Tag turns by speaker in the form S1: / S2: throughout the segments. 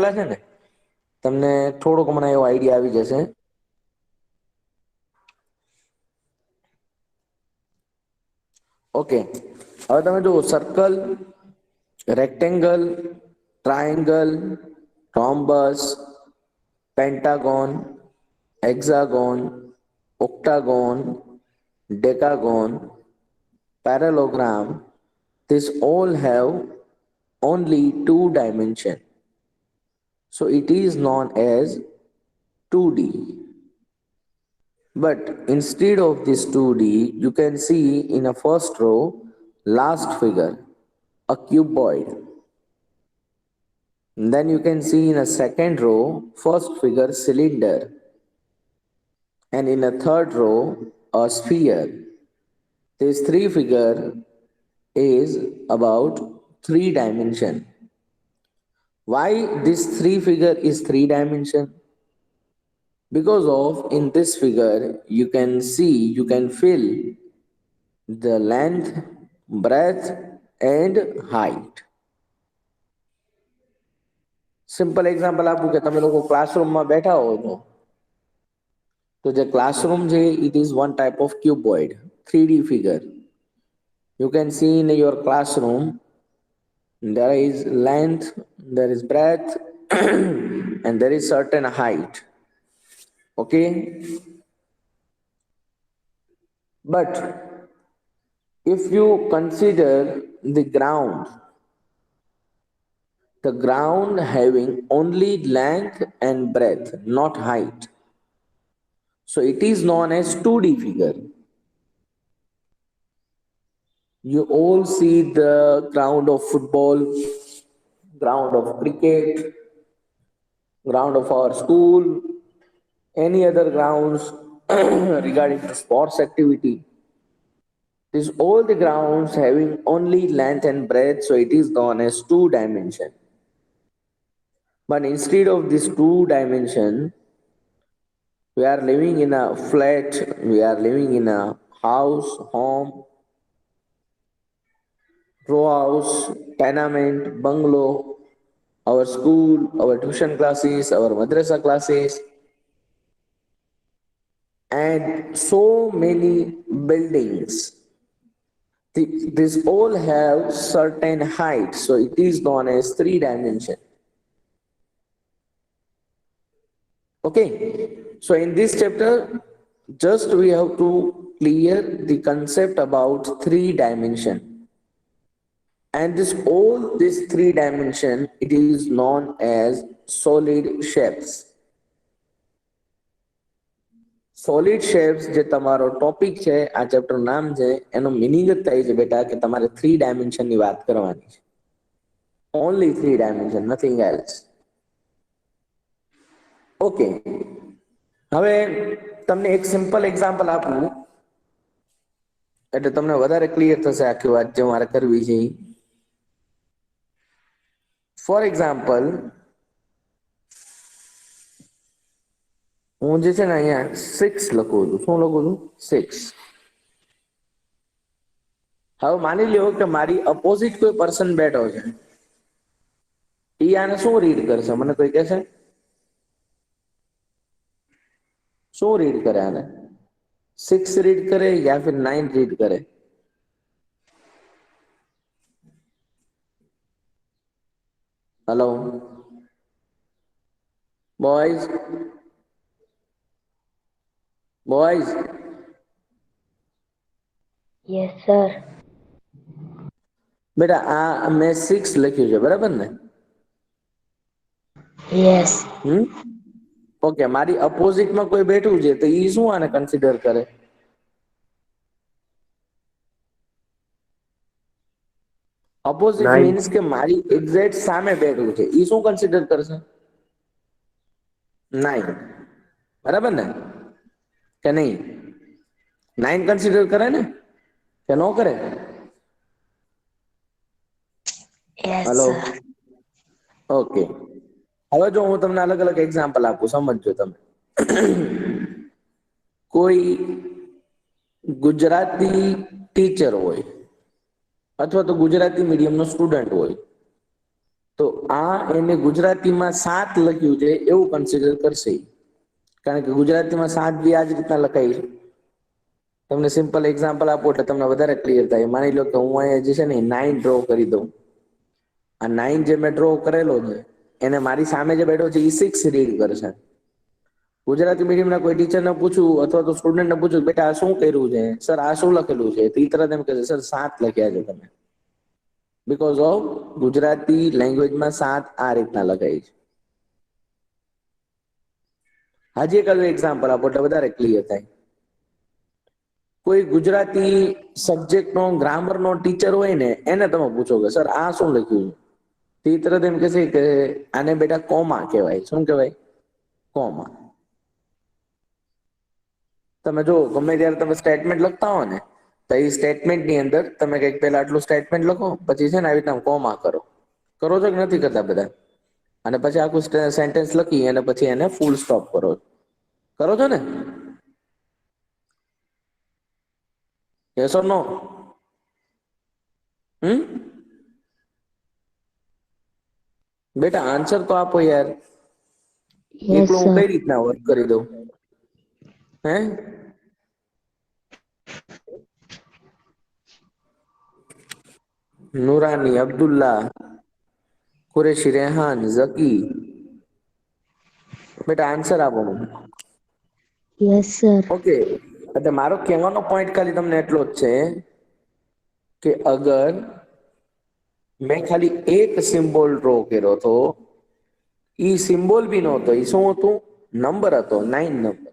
S1: છે ને તમને થોડોક મને એવો આઈડિયા આવી જશે. ઓકે, હવે તમે જુઓ circle, rectangle, triangle, rhombus, pentagon, hexagon, octagon, decagon, parallelogram, these all have only two dimension. So it is known as 2D. But instead of this 2D, you can see in a first row, last figure, a cuboid. And then you can see in a second row, first figure, cylinder. And in a third row, a sphere. This three figure is about three dimension. Why this three figure is three dimension? Because of in this figure you can see, you can feel the length, breadth and height. Simple example આપું કે તમે લોકો ક્લાસરૂમમાં બેઠા હો તો જે classroom છે it is one type of cuboid 3D figure. You can see in your classroom there is length, there is breadth and there is certain height. Okay, but if you consider the ground having only length and breadth, not height, so it is known as 2D figure. You all see the ground of football, ground of cricket, ground of our school, any other grounds regarding to sports activity. These all the grounds having only length and breadth, so it is known as two dimension. But instead of this two dimension, we are living in a flat, we are living in a house, home, row house, tenement, bungalow, our school, our tuition classes, our madrasa classes, and so many buildings. These all have certain height, so it is known as three dimension. Okay, so in this chapter, just we have to clear the concept about three dimension. And this three dimension, it is known as solid shapes. Solid shapes જે તમારો topic છે આ chapter નામ છે એનો meaning જ થાય છે બેટા કે તમારે થ્રી ડાયમેન્શન ની વાત કરવાની છે. Only three dimension, nothing else. Okay, હવે તમને એક સિમ્પલ એક્ઝામ્પલ આપું એટલે તમને વધારે ક્લિયર થશે આખી વાત જે મારે કરવી છે. ફોર એક્ઝામ્પલ, હું જે છે ને અહીંયા 6 લખું છું. શું લખું છું? 6. હવે માની લ્યો કે મારી અપોઝિટ કોઈ પર્સન બેઠો છે, એ આને શું રીડ કરશે? મને કોઈ કહેશે શું રીડ કરે આને? 6 રીડ કરે યા फिर 9 રીડ કરે? Hello boys, boys.
S2: Yes, sir.
S1: બેટા આ મેં 6 લખ્યું છે, બરાબર ને?
S2: Yes.
S1: ઓકે, મારી અપોઝિટમાં કોઈ બેઠું છે તો ઈ શું આને કન્સિડર કરે? અપોઝિટ મીન્સ કે મારી એક્ઝેક્ટ સામે બેઠું છે, ઈ શું કન્સિડર કરશે? 9, બરાબર ને કે નહીં? 9 કન્સિડર કરે ને કે નો કરે?
S2: Yes,
S1: hello,
S2: sir.
S1: ઓકે. હવે જો હું તમને અલગ અલગ એક્ઝામ્પલ આપું, સમજજો તમે. કોઈ ગુજરાતી ટીચર હોય અથવા તો ગુજરાતી મીડિયમનો સ્ટુડન્ટ હોય, તો આ એને ગુજરાતીમાં 7 લખ્યું છે એવું કન્સિડર કરશે, કારણ કે ગુજરાતીમાં 7 બી આ જ રીતના લખાય છે. તમને સિમ્પલ એક્ઝામ્પલ આપો એટલે તમને વધારે ક્લિયર થાય. માની લો કે હું અહીંયા જે છે ને 9 ડ્રો કરી દઉં. આ 9 જે મેં ડ્રો કરેલો છે એને મારી સામે જે બેઠો છે એ 6 રીડ કરશે. ગુજરાતી મીડિયમના કોઈ ટીચરને પૂછું અથવા તો સ્ટુડન્ટને પૂછું, બેટા આ શું કર્યું છે સર, આ શું લખેલું છે, તો એ તરત એમ કહેશે સર 7 લખ્યા છે તમે. બીકોઝ ઓફ ગુજરાતી લેંગ્વેજમાં 7 આ રીતના લખાય છે. હજી એક એક્ઝામ્પલ આપો એટલે વધારે ક્લિયર થાય. કોઈ ગુજરાતી સબ્જેક્ટનો ગ્રામરનો ટીચર હોય ને એને તમે પૂછો કે સર આ શું લખ્યું છે, તે તરત એમ કહેશે કે આને બેટા કોમા કહેવાય. શું કહેવાય? કોમા. તમે જો ગમે ત્યારે તમે સ્ટેટમેન્ટ લખતા હો ને તો એ સ્ટેટમેન્ટની અંદર તમે કંઈક પહેલા આટલું સ્ટેટમેન્ટ લખો, પછી છે ને આવી રીતના કોમા કરો. કરો છો કે નથી કરતા બધા? અને પછી આખું સેન્ટેન્સ લખી અને પછી એને ફૂલ સ્ટોપ કરો. કરો છો ને? યસ ઓર નો? બેટા આન્સર તો આપો યાર.
S2: Yes,
S1: એકલો હું
S2: sir.
S1: કઈ રીતના વર્ક કરી દઉં? હે? નૂરાની, અબ્દુલ્લા, કુરેશી, રેહાન, ઝકી, બેટા આન્સર આપો મને.
S2: Yes, sir.
S1: ઓકે, એટલે મારો કહેવાનો પોઈન્ટ ખાલી તમને એટલો જ છે કે અગર મેં ખાલી એક સિમ્બોલ ડ્રો કર્યો હતો, ઈ સિમ્બોલ બી નહોતો, ઈ શું હતું? નંબર હતો, 9 નંબર.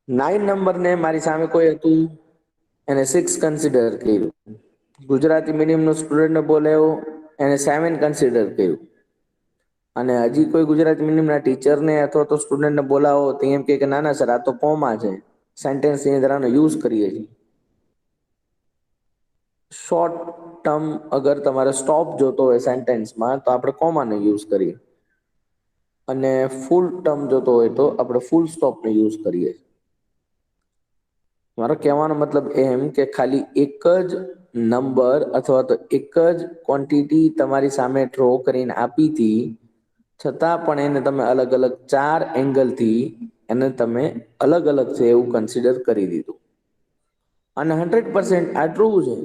S1: 9 નંબરને મારી સામે કોઈ હતું એને 6 કન્સિડર કર્યું. ગુજરાતી મીડિયમનો સ્ટુડન્ટને બોલાવ્યો એને 7 કન્સિડર કર્યું. અને હજી કોઈ ગુજરાતી મીડિયમના ટીચરને અથવા તો સ્ટુડન્ટને બોલાવો તો એમ કે ના ના સર આ તો કોમા છે, સેન્ટેન્સની અંદર આનો યુઝ કરીએ છીએ. શોર્ટ ટર્મ અગર તમારે સ્ટોપ જોતો હોય સેન્ટેન્સમાં તો આપણે કોમાનો યુઝ કરીએ, અને ફૂલ ટર્મ જોતો હોય તો આપણે ફૂલ સ્ટોપનો યુઝ કરીએ. મારો કહેવાનો મતલબ એમ કે ખાલી એક જ નંબર અથવા તો એક જ ક્વોન્ટિટી તમારી સામે ડ્રો કરીને આપી હતી, છતાં પણ એને તમે અલગ અલગ 4 એંગલથી એને તમે અલગ અલગ છે એવું કન્સિડર કરી દીધું. અને 100% આ ટ્રુ છે.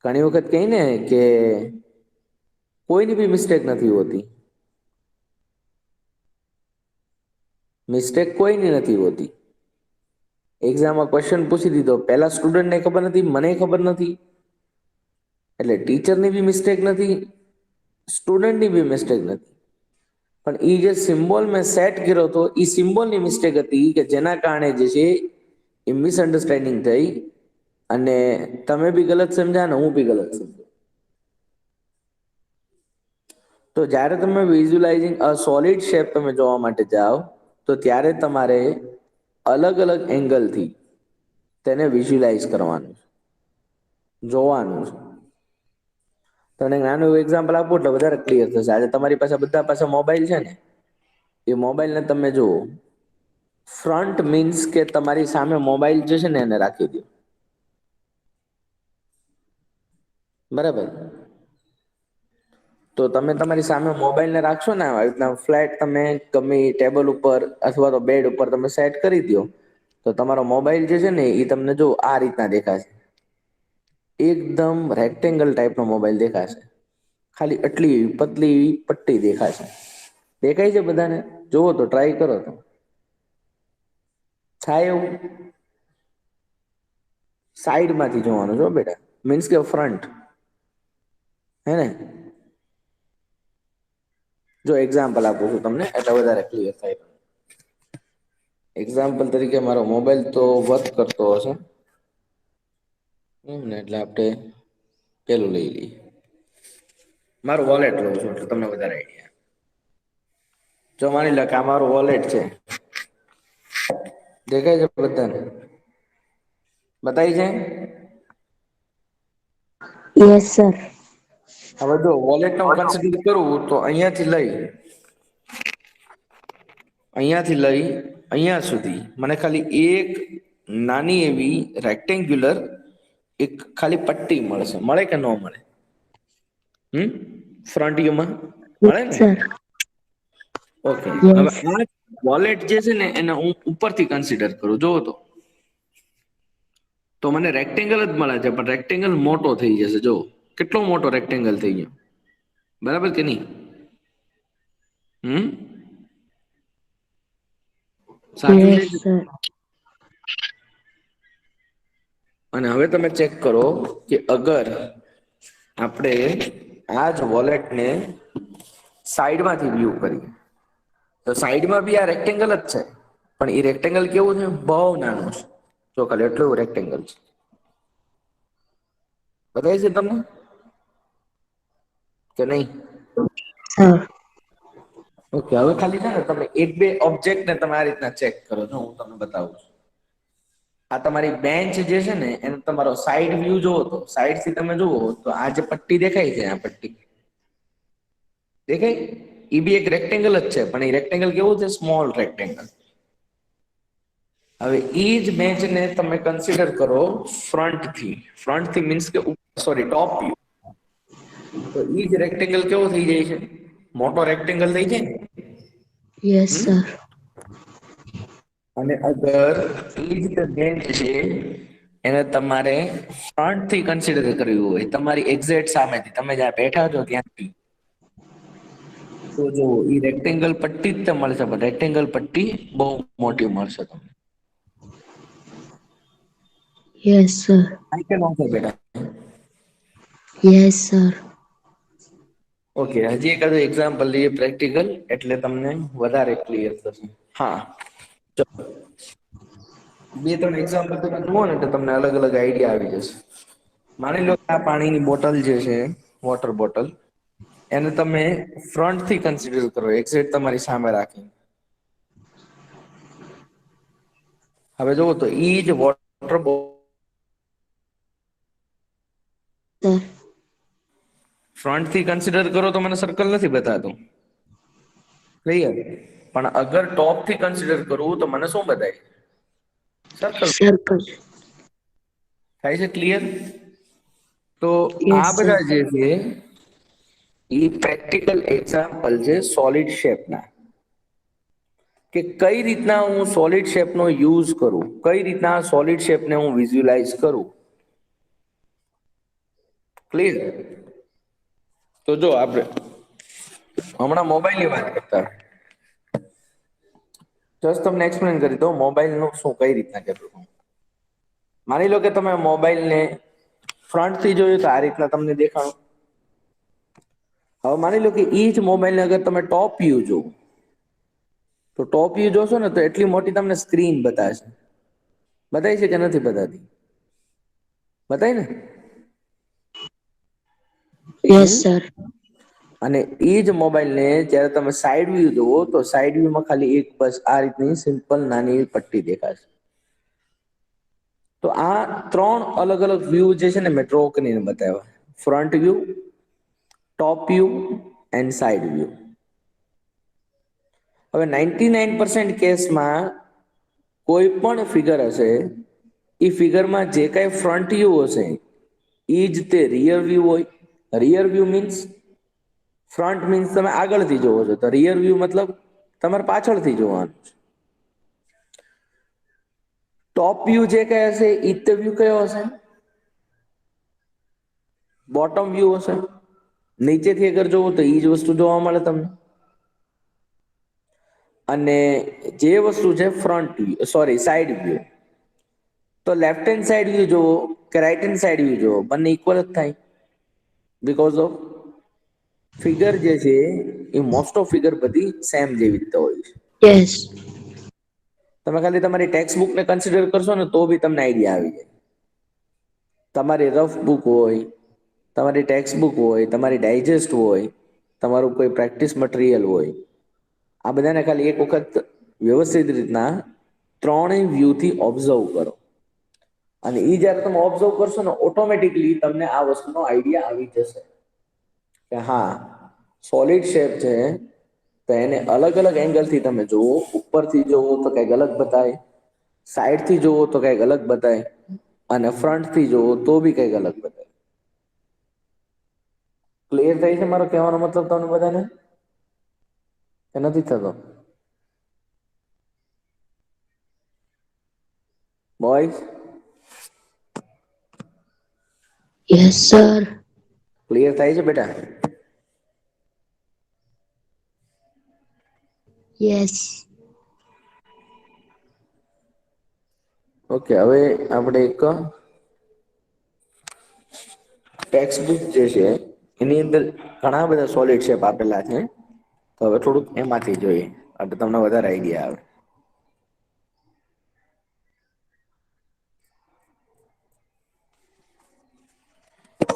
S1: ઘણી વખત કહી ને કે કોઈની બી મિસ્ટેક નથી હોતી. મિસ્ટેક કોઈની નથી હોતી. એક્ઝામમાં ક્વેશ્ચન પૂછી દીધો, પહેલા સ્ટુડન્ટને ખબર નથી, મને ખબર નથી, એટલે ટીચરની બી મિસ્ટેક નથી, સ્ટુડન્ટની બી મિસ્ટેક નથી. પણ એ જે સિમ્બોલ મેં સેટ કર્યો હતો એ સિમ્બોલની મિસ્ટેક હતી કે જેના કારણે જે છે એ મિસઅન્ડરસ્ટેન્ડિંગ થઈ અને તમે બી ગલત સમજ્યા ને હું બી ગલત સમજ્યો. તો જ્યારે તમે વિઝ્યુલાઇઝિંગ અ સોલિડ શેપ તમે જોવા માટે જાઓ તો ત્યારે તમારે અલગ અલગ એંગલથી તેને વિઝ્યુલાઇઝ કરવાનું છે, જોવાનું છે. તને નાનું એવું એક્ઝામ્પલ આપું એટલે વધારે ક્લિયર થશે. આજે તમારી પાસે બધા પાસે મોબાઈલ છે ને, એ મોબાઈલને તમે જુઓ, ફ્રન્ટ મીન્સ કે તમારી સામે મોબાઈલ જે છે ને એને રાખી દો, બરાબર? તો તમે તમારી સામે મોબાઈલને રાખશો ને આવી રીતના ફ્લેટ, તમે ગમે ટેબલ ઉપર અથવા તો બેડ ઉપર તમે સેટ કરી દો તો તમારો મોબાઈલ જે છે ને એ તમને જો આ રીતના દેખાશે. એકદમ રેક્ટેંગલ ટાઈપનો મોબાઈલ દેખાશે. ખાલી આટલી પતલી પટ્ટી દેખાશે. દેખાય છે બધાને? જુઓ તો, ટ્રાય કરો તો. થાય એવું? સાઈડમાંથી જોવાનું છો બેટા, મીન્સ કે ફ્રન્ટ, હે ને? જો એક્ઝામ્પલ આપું છું તમને એટલે વધારે ક્લિયર થાય. એક્ઝામ્પલ તરીકે મારો મોબાઈલ તો વર્ક કરતો હશે ને, એટલે આપણે પેલું લઈ લઈએ. મારું વોલેટ લઉં છું એટલે તમને વધારે આઈડિયા. જો માની લો કે આ મારું વોલેટ છે, દેખાય છે બધાને? બતાય છે?
S2: Yes, sir.
S1: હવે જો વોલેટને હું કન્સિડર કરું તો અહીંયાથી લઈ અહીંયા સુધી મને ખાલી એક નાની એવી રેક્ટેન્ગ્યુલર એક ખાલી પટ્ટી મળશે. મળે કે ન મળે? હમ ફ્રન્ટ વ્યૂમાં મળે
S2: Yes,
S1: ને?
S2: sir.
S1: ઓકે, હવે
S2: Yes.
S1: આ વોલેટ જે છે ને એને હું ઉપરથી કન્સિડર કરું, જોવો તો મને રેક્ટેંગલ જ મળે છે, પણ રેક્ટેંગલ મોટો થઈ જશે. જો કેટલો મોટો રેક્ટેંગલ થઈ ગયો, બરાબર કે નહીં? હમ સાચું છે.
S2: Yes, sir.
S1: અને હવે તમે ચેક કરો કે અગર આપણે આ જ વોલેટને સાઈડમાંથી વ્યૂ કરીએ તો સાઈડમાં બી આ રેક્ટેંગલ જ છે, પણ એ રેક્ટેંગલ કેવું છે? બહુ નાનું છે. જો ખાલી એટલું રેક્ટેંગલ છે. બતાય છે તમને કે નહીં?
S2: Sir.
S1: ઓકે, હવે ખાલી છે ને તમે એક બે ઓબ્જેક્ટ ને તમે આ રીતના ચેક કરો છો. હું તમને બતાવું છું. આ તમારી બેન્ચ જે છે ને એને તમારો સાઈડ વ્યૂ જોવો તો સાઈડ થી તમે જુઓ તો આ જે પટ્ટી દેખાય છે, આ પટ્ટી દેખાય, એ બી એક રેક્ટેંગલ જ છે, પણ એ રેક્ટેંગલ કેવું છે? Small rectangle. હવે ઈ જ બેન્ચને તમે કન્સિડર કરો ફ્રન્ટ થી મીન્સ કે સોરી ટોપ વ્યૂ, તો ઈ જ રેક્ટેંગલ કેવો થઈ જાય છે? મોટો રેક્ટેંગલ થઈ જાય ને?
S2: Yes,
S1: હમ
S2: sir.
S1: અને અગર ઈ જ બેન્ચ છે એને તમારે ફ્રન્ટ થી કન્સિડર કરવી હોય, તમારી એક્ઝેક્ટ સામેથી, તમે જ્યાં બેઠા છો ત્યાંથી, તો જો ઈ રેક્ટેંગલ પટ્ટી જ મળશે, પણ રેક્ટેંગલ પટ્ટી બહુ મોટી મળશે તમને.
S2: Yes, sir.
S1: થાય કે ન થાય બેટા?
S2: Yes, sir.
S1: ઓકે, હજી એકાદું એક્ઝામ્પલ લઈએ પ્રેક્ટિકલ, એટલે તમને વધારે ક્લિયર થશે. હા, ચલો બે ત્રણ એક્ઝામ્પલ તમે જુઓ ને તો તમને અલગ અલગ આઈડિયા આવી જશે. માની લો કે આ પાણીની બોટલ જે છે, વોટર બોટલ, એને તમે ફ્રન્ટ થી કન્સિડર કરો, એક્ઝેક્ટ તમારી સામે રાખી. હવે જોવો તો ઈ જ વોટર બોટલ
S2: Sir.
S1: ફ્રન્ટ થી કન્સિડર કરો તો મને સર્કલ નથી બતાતું, ક્લિયર? પણ અગર ટોપ થી કન્સિડર કરવું તો મને શું બતાય? સર્કલ.
S2: Circle.
S1: થાય છે ક્લિયર? તો આ
S2: Yes, sir.
S1: બધા જે છે એ પ્રેક્ટિકલ એક્ઝામ્પલ છે સોલિડ શેપના, કે કઈ રીતના હું સોલિડ શેપનો યુઝ કરું, કઈ રીતના સોલિડ શેપને હું વિઝ્યુઅલાઇઝ કરું. ક્લિયર? તો જો આપણે હમણાં મોબાઈલની વાત કરતા, જસ્ટ તમને એક્સપ્લેન કરી દઉં મોબાઈલ નું શું કઈ રીતના કરવું. માની લો કે તમે મોબાઈલને ફ્રન્ટ થી જોયું તો આ રીતના તમને દેખાણું. હવે માની લો કે ઈ જ મોબાઈલને અગર તમે ટોપ વ્યૂ જો, તો ટોપ વ્યૂ જોશો ને તો એટલી મોટી તમને સ્ક્રીન બતાવશે. બતાય છે કે નથી બતાતી? બતાય ને?
S2: Yes,
S1: હમ
S2: sir.
S1: અને એ જ મોબાઈલને જ્યારે તમે સાઈડ વ્યૂ જુઓ તો સાઈડ વ્યૂમાં ખાલી એક બસ આ રીતની સિમ્પલ નાની પટ્ટી દેખાશે. તો આ ત્રણ અલગ અલગ વ્યૂ જે છે ને મેં ડ્રો કરીને બતાવ્યા: front view, top view and side view. હવે 99% કેસમાં કોઈ પણ ફિગર હશે, એ ફિગરમાં જે કાંઈ ફ્રન્ટ વ્યૂ હશે એ જ તે રિયર વ્યૂ હોય. Rear view means, front means તમે આગળથી જોવો છો, તો રિયર વ્યૂ મતલબ તમારે પાછળથી જોવાનું છે. ટોપ વ્યૂ જે કઈ હશે ઈ જ વ્યૂ કયો હશે? બોટમ વ્યૂ હશે. નીચેથી અગર જોવો તો એ જ વસ્તુ જોવા મળે તમને. અને જે વસ્તુ છે front view, sorry side view, તો લેફ્ટ હેન્ડ સાઈડ વ્યૂ જોવો કે રાઈટ હેન્ડ સાઈડ વ્યૂ જોવો, બંને ઇક્વલ જ થાય. બીકોઝ ઓફ ફિગર જે છે એ મોસ્ટ ઓફ ફિગર બધી સેમ જેવી રીતે હોય છે.
S2: Yes.
S1: તમે ખાલી તમારી ટેક્સ્ટ બુકને કન્સિડર કરશો ને તો બી તમને આઈડિયા આવી જાય. તમારી રફ બુક હોય, તમારી ટેક્સ્ટ બુક હોય, તમારી ડાયજેસ્ટ હોય, તમારું કોઈ પ્રેક્ટિસ મટીરિયલ હોય, આ બધાને ખાલી એક વખત વ્યવસ્થિત રીતના ત્રણેય વ્યૂથી ઓબ્ઝર્વ કરો. અને એ જ્યારે તમે ઓબ્ઝર્વ કરશો ને ઓટોમેટિકલી તમને આ વસ્તુનો આઈડિયા આવી જશે કે હા, સોલિડ શેપ છે તો એને અલગ અલગ એંગલથી તમે જુઓ. ઉપરથી જુઓ તો કંઈક અલગ બતાય, સાઈડથી જુઓ તો કંઈક અલગ બતાય, અને ફ્રન્ટથી જુઓ તો બી કંઈક અલગ બતાય. ક્લિયર થાય છે મારો કહેવાનો મતલબ તમને બધાને કે નથી થતો? Boys,
S2: Yes, sir.
S1: ક્લિયર થાય છે બેટા?
S2: Yes.
S1: ઓકે, હવે આપણે એક ટેક્સ્ટ બુક જે છે એની અંદર ઘણા બધા સોલિડ શેપ આપેલા છે. તો હવે થોડુંક એમાંથી જોઈએ એટલે તમને વધારે આઈડિયા આવે.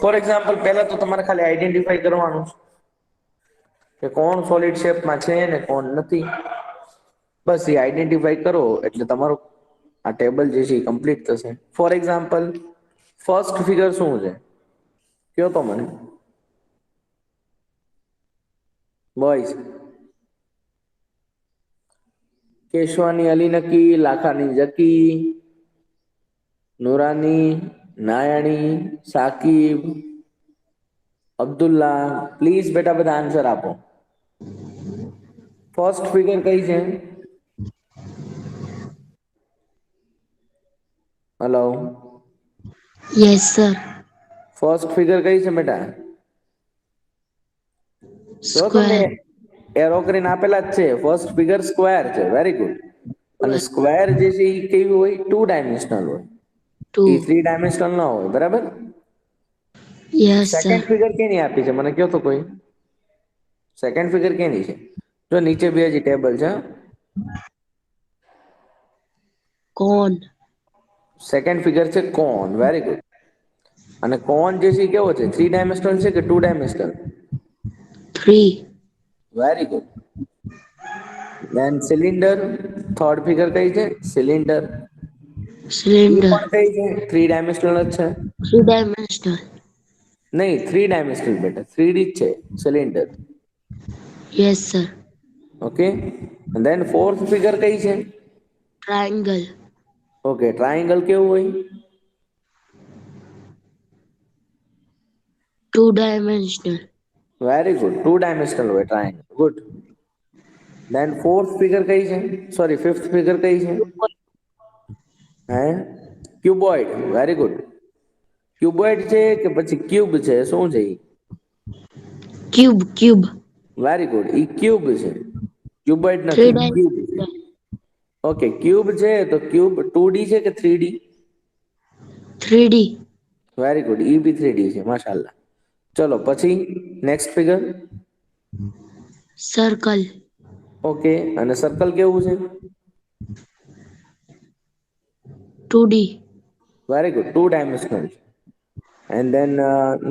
S1: ફોર એક્ઝામ્પલ, પહેલા તો તમારે ખાલી આઈડેન્ટિફાઈ કરવાનું કે કોણ સોલિડ શેપમાં છે ને કોણ નથી. બસ એ આઈડેન્ટિફાઈ કરો એટલે તમારું આ ટેબલ જે છે એ કમ્પ્લીટ થશે. ફોર એક્ઝામ્પલ, ફર્સ્ટ ફિગર શું છે કયો તો મને બોયઝ? કેશવાની અલી નકી, લાખાની જકી, નુરાની, નાયણી, સાકિબ, અબ્દુલ્લા. પ્લીઝ બેટા બધા આન્સર આપો. ફર્સ્ટ ફિગર કઈ છે? Hello,
S2: Yes, sir.
S1: First figure કઈ છે બેટા? જો તમને
S2: Square.
S1: એરો કરીને આપેલા જ છે. ફર્સ્ટ ફિગર સ્ક્વેર છે. Very good. અને
S2: Square.
S1: સ્ક્વેર જે છે એ કેવું હોય? 2 ડાયમેન્શનલ હોય. એ
S2: 2.
S1: 3 ડાયમેન્શનલ ના હોય. બરાબર.
S2: Yes, sir.
S1: સેકન્ડ ફિગર કેની આપી છે મને કહો તો કોઈ? સેકન્ડ ફિગર કેની છે? જો નીચે બે જ ટેબલ છે.
S2: Cone.
S1: સેકન્ડ ફિગર છે કોન. Very good. અને કોન જે છે એ કેવો છે? 3 ડાયમેન્શનલ છે કે 2 dimensional?
S2: 3.
S1: Very good. Then cylinder. Third figure કઈ છે? સિલિન્ડર. એ
S2: Cylinder.
S1: પણ કઈ છે? 3 ડાયમેન્શનલ જ છે.
S2: 3-dimensional.
S1: નહીં, 3 ડાયમેન્શનલ બેટા. 3D જ છે સિલિન્ડર.
S2: Yes, sir.
S1: ઓકે. દેન ફોર્થ ફિગર કઈ છે?
S2: Triangle.
S1: ઓકે. ટ્રાયંગલ કેવું હોય?
S2: 2-dimensional.
S1: Very good. 2 ડાયમેન્શનલ હોય ટ્રાયંગલ. ગુડ. દેન ફોર્થ ફિગર કઈ છે? સોરી, ફિફ્થ ફિગર કઈ છે? હે? ક્યુબોઇડ. Very good. ક્યુબોઇડ છે કે પછી ક્યુબ છે? શું છે ઈ?
S2: Cube. Cube.
S1: Very good. ઈ ક્યુબ છે. ક્યુબોઇડ નથી, ક્યુબ છે.
S2: 3-dimensional.
S1: ઓકે. ક્યુબ છે તો ક્યુબ 2D છે કે 3D?
S2: 3D.
S1: Very good. ઈ બી 3D છે. માશાઅલ્લાહ. ચલો પછી નેક્સ્ટ ફિગર.
S2: Circle.
S1: ઓકે. અને સર્કલ કેવું છે?
S2: 2D.
S1: Very good. 2 dimensional. And then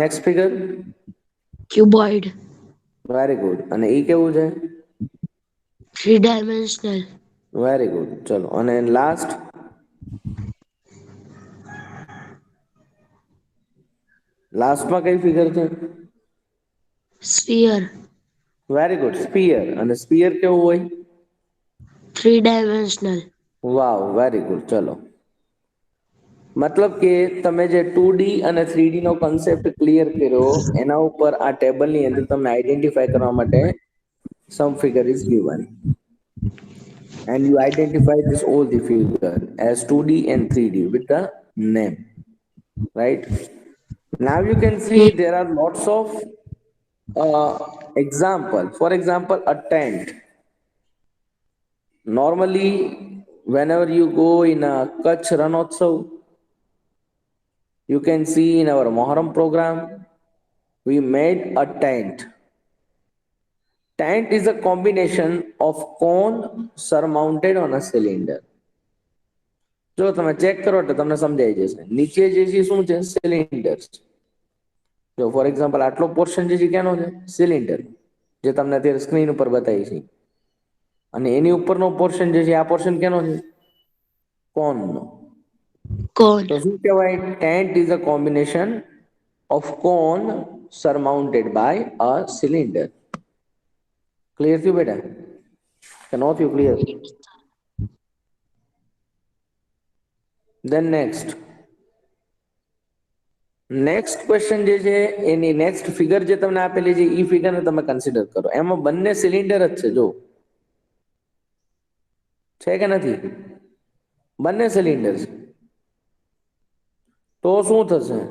S1: next figure.
S2: Cuboid.
S1: Very good. અને ઈ કેવું છે?
S2: 3-dimensional.
S1: Very good. ચલો. અને લાસ્ટ લાસ્ટમાં કઈ ફિગર છે?
S2: Sphere.
S1: Very good. સ્પીયર. અને સ્પીયર કેવું હોય?
S2: 3-dimensional.
S1: Wow, very good. ચલો. મતલબ કે તમે જે 2D અને 3D નો કન્સેપ્ટ ક્લિયર કર્યો, એના ઉપર આ ટેબલની અંદર તમને આઈડેન્ટિફાઈ કરવા માટે some figure is given and you identify this all the figure as 2D and 3D with the name, right? Now you can see
S2: Yes.
S1: there are lots of example. For example, a tent. Normally, whenever you go in a Kutch Ranotsav, you can see in our Muharram program, we made a tent. Tent is a combination of cone surmounted on a cylinder. જો તમે check કરો એટલે તમને સમજાઈ જશે. નીચે જે છે શું છે? સિલિન્ડર. જો ફોર એક્ઝામ્પલ આટલો પોર્શન જે છે ક્યાંનો છે? સિલિન્ડર, જે તમને અત્યારે સ્ક્રીન ઉપર બતાવી છે. અને એની ઉપરનો પોર્શન જે છે આ પોર્શન કેનો છે? કોનનો.
S2: Cone.
S1: તો શું કહેવાય? Tent is a combination of cone surmounted by a cylinder. Clear થયું બેટા કે નો થયું clear? Then next, next question જે છે એની નેક્સ્ટ ફિગર જે તમને આપેલી છે એ ફિગરને તમે કન્સિડર કરો. એમાં બંને સિલિન્ડર જ છે, જો છે કે નથી? બંને સિલિન્ડર છે. તો શું થશે?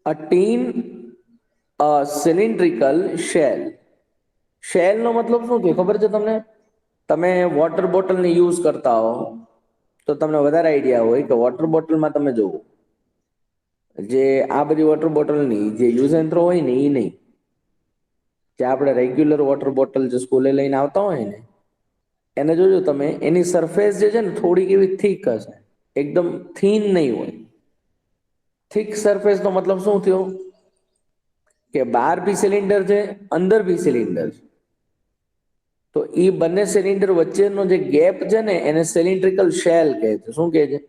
S1: અ ટીન અ સિલિન્ડ્રિકલ શેલ. શેલ નો મતલબ શું થયો ખબર છે તમને? તમે વોટર બોટલને યુઝ કરતા હો તો તમને વધારે આઈડિયા હોય કે વોટર બોટલમાં તમે જોવો જે આ બધી વોટર બોટલની જે યુઝ એન્ડ થ્રો હોય ને એ નહીં, જે આપણે રેગ્યુલર વોટર બોટલ જે સ્કૂલે લઈને આવતા હોય ને એને જોજો તમે, એની સરફેસ જે છે ને થોડીક એવી થીક હશે, એકદમ થીન નહીં હોય. થીક સરફેસ નો મતલબ શું થયો કે બહાર બી સિલિન્ડર છે, અંદર બી સિલિન્ડર છે. તો એ બંને સિલિન્ડર વચ્ચેનો જે ગેપ છે ને એને સિલિન્ડ્રિકલ શેલ કહે છે. શું કહે છે?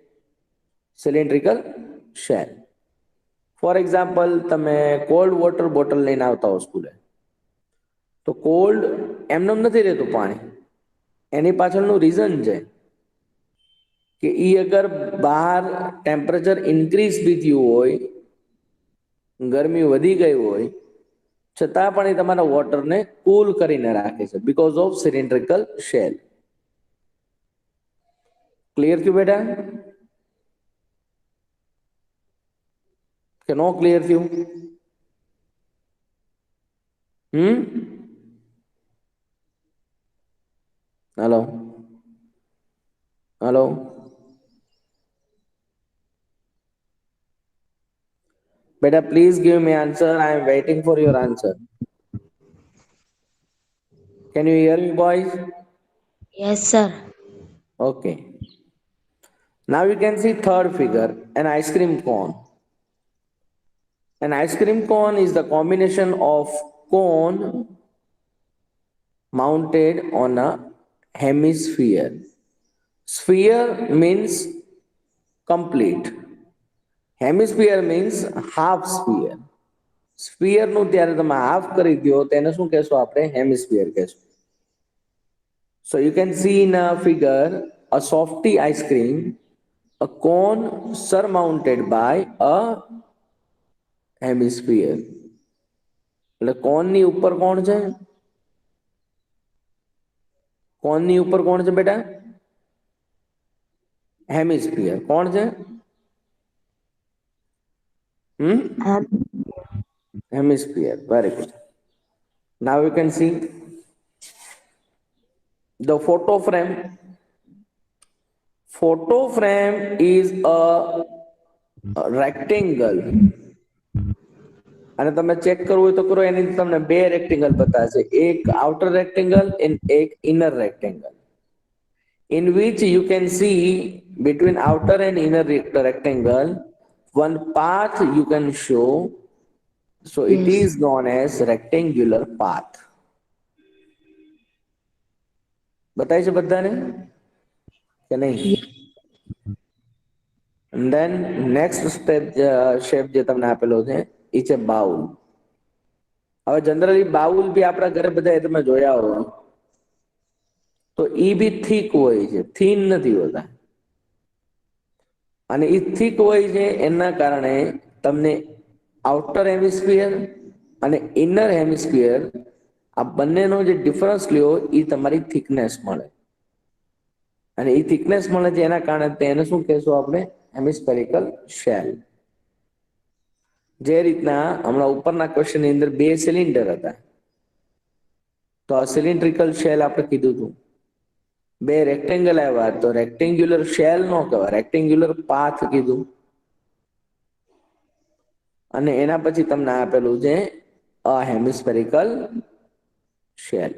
S1: Cylindrical shell. ફોર એક્ઝામ્પલ, તમે કોલ્ડ વોટર બોટલ લઈને આવતા હો સ્કૂલે, તો કોલ્ડ એમનેમ નથી રહેતું પાણી, એની પાછળનું રીઝન છે કે ઈ અગર બહાર ટેમ્પરેચર ઇન્ક્રીઝ બી થયું હોય, ગરમી વધી ગઈ હોય, છતાં પણ એ તમારા વોટરને કૂલ કરીને રાખે છે because of cylindrical shell. Clear થયું બેટા કે નો ક્લિયર થયું? હલો હલો બેટા please give me answer. I am waiting for your answer. Can you hear me, boys?
S2: Yes, sir.
S1: Okay. Now you can see third figure, an ice cream cone. An ice cream cone is the combination of cone mounted on a hemisphere. Sphere means complete. Hemisphere means half sphere. Sphere નું ત્યારે તમે half કરી દો તેને શું કહેશો? આપણે hemisphere કહેશું. So you can see in a figure a softy ice cream, a cone surmounted by a hemisphere. એટલે કોનની ઉપર કોણ છે? કોનની ઉપર કોણ છે બેટા? હેમિસ્ફિયર. કોણ છે? Hemisphere. Very good. Now you can see the photo frame. Photo frame is a rectangle. અને તમે ચેક કરવું હોય તો કરો, એની તમને બે રેક્ટેંગલ બતાવશે, એક આઉટર રેક્ટેંગલ એન્ડ એક inner rectangle, in which you can see between outer and inner rectangle one path you can show, so it
S2: Yes.
S1: is known as rectangular path. બતાય છે બધાને કે નહીં? And then next step shape જે તમને આપેલો છે એ છે બાઉલ. હવે જનરલી બાઉલ બી આપણા ઘરે બધા તમે જોયા હોય તો ઈ બી થીક હોય છે, થીન નથી હોતા. અને ઈ થીક હોય છે એના કારણે તમને આઉટર હેમિસ્ફિયર અને ઇનર હેમિસ્ફિયર આ બંનેનો જે ડિફરન્સ લ્યો એ તમારી થિકનેસ મળે. અને એ થિકનેસ મળે છે એના કારણે તેને શું કહેશું આપણે? હેમિસ્ફેરિકલ શેલ. જે રીતના હમણાં ઉપરના ક્વેશ્ચનની અંદર બે સિલિન્ડર હતા, તો આ સિલિન્ડ્રિકલ શેલ આપણે કીધું હતું. બે રેક્ટેંગલ આવ્યા તો રેક્ટેંગ્યુલર શેલ નો કહેવાય, રેક્ટેંગ્યુલર પાથ કીધું. અને એના પછી તમને આપેલું છે અ હેમિસ્ફેરિકલ શેલ.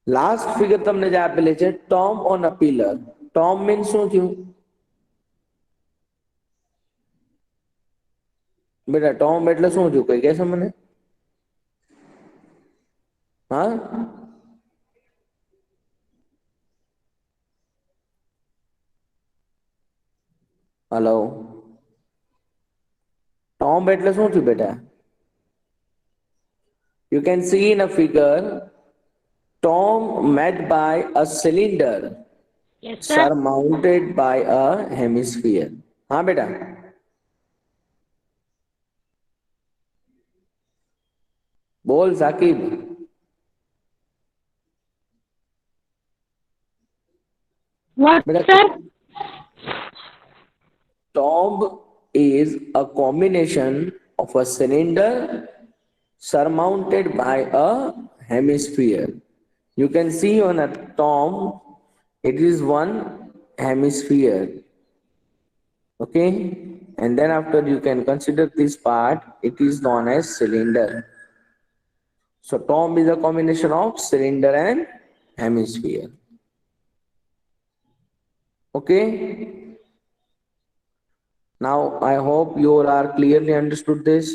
S1: લાસ્ટ ફિગર તમને જે આપેલી છે Tom on a pillar. Tom means શું થયું બેટા? ટોમ એટલે શું થયું? કઈ કહેશો મને? હા, હલો, ટોમ્બ એટલે શું થયું બેટા? You can see in a figure tomb made by a cylinder.
S2: Yes, sir.
S1: surmounted by a hemisphere. हाँ बेटा, बोल साकिब.
S2: What,
S1: बेटा,
S2: sir?
S1: tomb is a combination of a cylinder surmounted by a hemisphere. You can see on a tomb, it is one hemisphere. Okay, and then after you can consider this part, it is known as cylinder. So tomb is a combination of cylinder and hemisphere. Okay, now I hope you all are clearly understood this.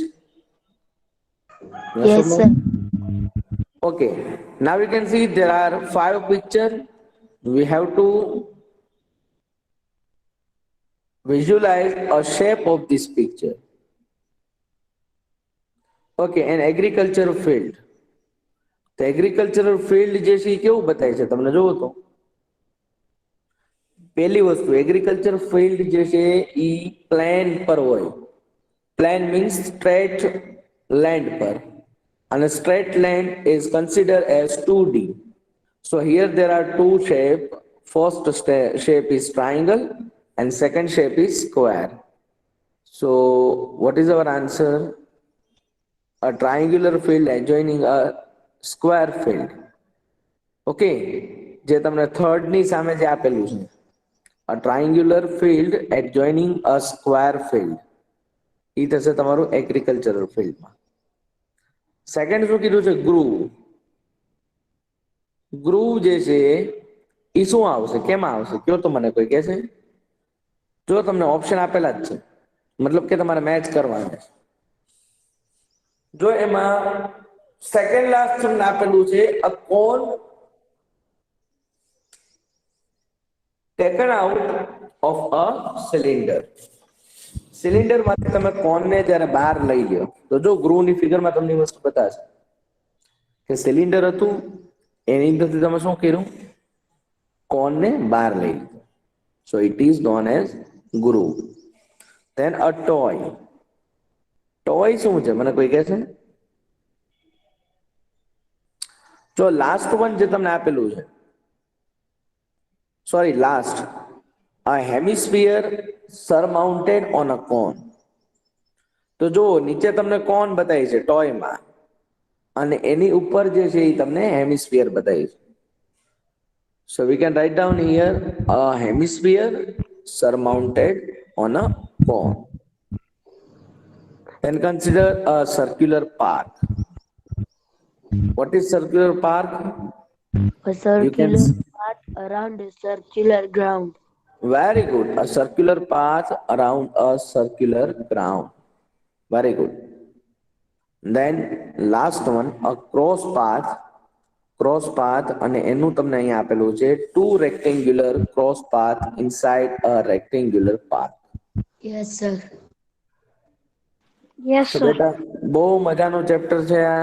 S1: Yes or
S2: Yes,
S1: no?
S2: sir.
S1: Okay, now you can see there are five pictures. We have to visualize a shape of this picture. Okay, an agriculture field. તો agricultural field જે છે એ કેવું બતાય છે તમને જોવો તો પહેલી વસ્તુ એગ્રીકલ્ચર ફિલ્ડ જે છે એ પ્લેન પર હોય. પ્લેન મીન્સ સ્ટ્રેટ લેન્ડ પર, and a straight line is considered as 2D. So here there are two shape. First shape is triangle and second shape is square. So what is our answer? A triangular field adjoining a square field. Okay, જે તમને third ની સામે જે આપેલું છે, a triangular field adjoining a square field, એ થશે તમારું agricultural ફિલ્ડમાં. સેકન્ડ શું કીધું છે? ગ્રુવ. ગ્રુવ જે છે એ શું આવશે, કેમાં આવશે કયો તો મને કોઈ કહેશે? જો તમને ઓપ્શન આપેલા જ છે, મતલબ કે તમારે મેચ કરવાના છે. જો એમાં સેકન્ડ લાસ્ટ તમને આપેલું છે અ કોન taken out of a cylinder. Cylinder માંથી તમે કોનને જ્યારે બહાર લઈ લ્યો તો જો ગ્રુવની ફિગરમાં તમને વસ્તુ બતાવશે કે સિલિન્ડર હતું, એની અંદરથી તમે શું કર્યું? કોનને બહાર લઈ લીધો. So it is known as groove. Then a toy. Toy શું છે મને કોઈ કહે છે? જો લાસ્ટ વન જે તમને આપેલું છે, sorry last, a hemisphere surmounted on a cone. તો જો નીચે તમને કોન બતાવી છે ટોયમાં, અને એની ઉપર જે છે એ તમને હેમિસ્ફિયર બતાવી છે. So we can write down here a hemisphere surmounted on a cone. Then consider a circular path. What is circular path?
S2: A
S1: You can
S2: circular path around a circular ground.
S1: very good. A circular path around a circular ground. Very good. Then last one, a cross path. Cross path, અને એનું તમને અહીંયા આપેલું છે two rectangular cross path inside a rectangular path.
S2: Yes, sir. Yes,
S1: તો
S2: sir.
S1: બેટા બહુ મજાનું ચેપ્ટર છે આ,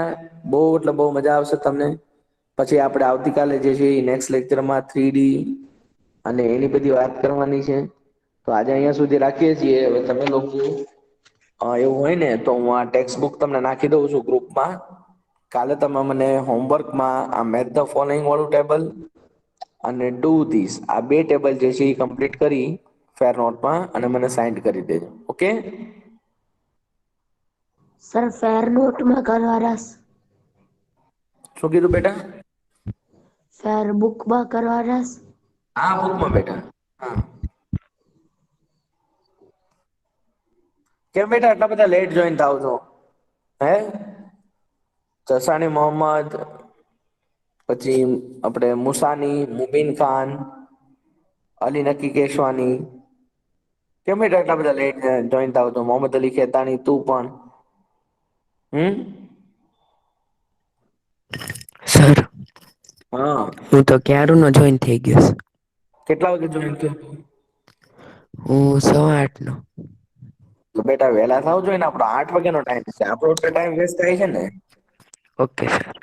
S1: બહુ એટલે બહુ મજા આવશે તમને. પછી આપણે આવતીકાલે જે છે એ નેક્સ્ટ લેક્ચરમાં 3D અને એની બધી વાત કરવાની છે. તો આજે અહીંયા સુધી રાખીએ છીએ. હવે તમે લોકો એવું હોય ને તો હું આ ટેક્સ્ટ બુક તમને નાખી દઉં છું ગ્રુપમાં. કાલે તમે મને હોમવર્કમાં આ મેથ ધ ફોલોઈંગ વાળું ટેબલ અને ડુ ધીસ આ બે ટેબલ જે છે એ કમ્પ્લીટ કરી ફેર નોટમાં અને મને સાઇન કરી દેજો. ઓકે?
S2: સર ફેર નોટમાં કરવાના?
S1: શું કીધું બેટા?
S2: ફેર બુકમાં કરવાના?
S1: હા, બુકમાં બેટા. હા. કેમ બેટા આટલા બધા લેટ જોઈન થાવ છો? હે? ચસાણી મોહમ્મદ, પછી આપણે મુસાની, મુબીન ખાન, અલી નકી કેશવાની, કેમ બેટા એટલા બધા લેટ જોઈન થાવ છો? મોહમ્મદ અલી ખેતાણી, તું પણ.
S3: સર
S1: હા.
S3: હું તો ક્યારનો જોઈન થઈ ગયો છું.
S1: કેટલા વાગે જોઈન થયો?
S3: હું 8:15 નો.
S1: તો બેટા વહેલા થાવ જોઈએ ને, આપણો 8 વાગ્યાનો ટાઈમ છે. આપણો ટાઈમ વેસ્ટ થાય છે ને.
S3: Okay sir.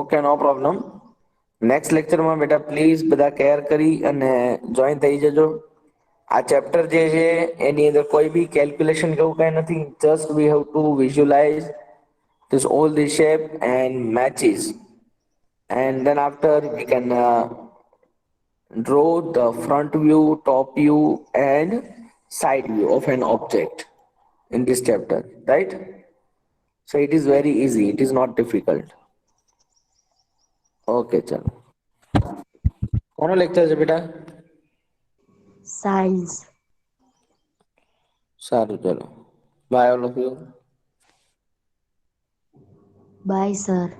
S1: ઓકે, નો પ્રોબ્લેમ. નેક્સ્ટ લેક્ચરમાં બેટા પ્લીઝ બધા કેર કરી અને જોઈન થઈ જજો. આ ચેપ્ટર જે છે એની અંદર કોઈ બી કેલ્ક્યુલેશન કેવું કઈ નથી. Just we have to visualise this all the shape and matches, and then after we can draw the front view, top view, and side view of an object in this chapter, right? So it is very easy, it is not difficult. Okay, chalo. કોનો lecture છે બેટા?
S2: Science.
S1: સારું, ચલો. Bye all of you.
S2: Bye sir.